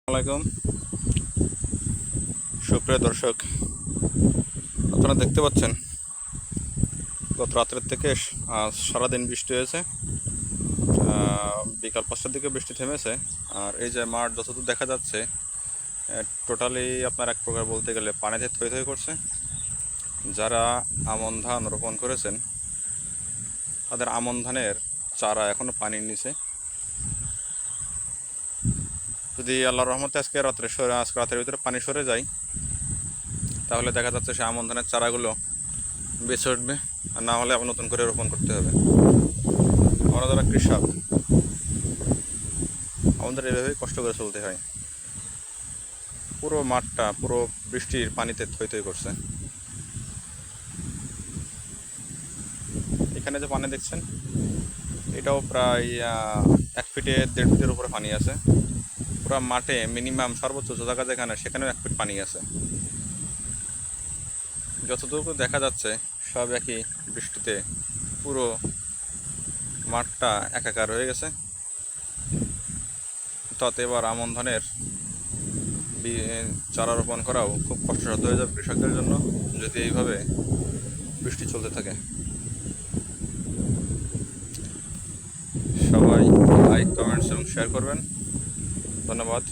আসসালামাইকুম সুপ্রিয় দর্শক, আপনারা দেখতে পাচ্ছেন গত রাতের থেকে সারাদিন বৃষ্টি হয়েছে। বিকাল 5টার দিকে বৃষ্টি থেমেছে। আর এই যে মাঠ যতদূর দেখা যাচ্ছে, টোটালি আপনার এক প্রকার বলতে গেলে পানিতে থই থই করছে। যারা আমন ধান রোপণ করেছেন তাদের আমন ধানের চারা এখনও পানির নিচে। যদি আল্লাহর রহমতে আজকে রাতের ভিতরে পানি সরে যায়, তাহলে দেখা যাচ্ছে সে আমন ধানের চারাগুলো বেঁচে উঠবে। আর না হলে আবার নতুন করে রোপণ করতে হবে। আমরা যারা কৃষক, আমাদের এভাবেই কষ্ট করে চলতে হয়। পুরো মাঠটা পুরো বৃষ্টির পানিতে থই থই করছে। এখানে যে পানি দেখছেন, এটাও প্রায় 1 ফিটে 1.5 ফিটের উপরে পানি আছে। পুরো মাঠে মিনিমাম সর্বোচ্চ জায়গা যেখানে, সেখানেও 1 ফিট পানি আছে। যতটুকু দেখা যাচ্ছে সব একই বৃষ্টিতে পুরো মাঠটা একাকার হয়ে গেছে। তাতে এবার আমন ধানের চারা রোপণ করাও খুব কষ্টসাধ্য হয়ে যাবে কৃষকদের জন্য, যদি এইভাবে বৃষ্টি চলতে থাকে। সবাই লাইক, কমেন্টস এবং শেয়ার করবেন। ধন্যবাদ।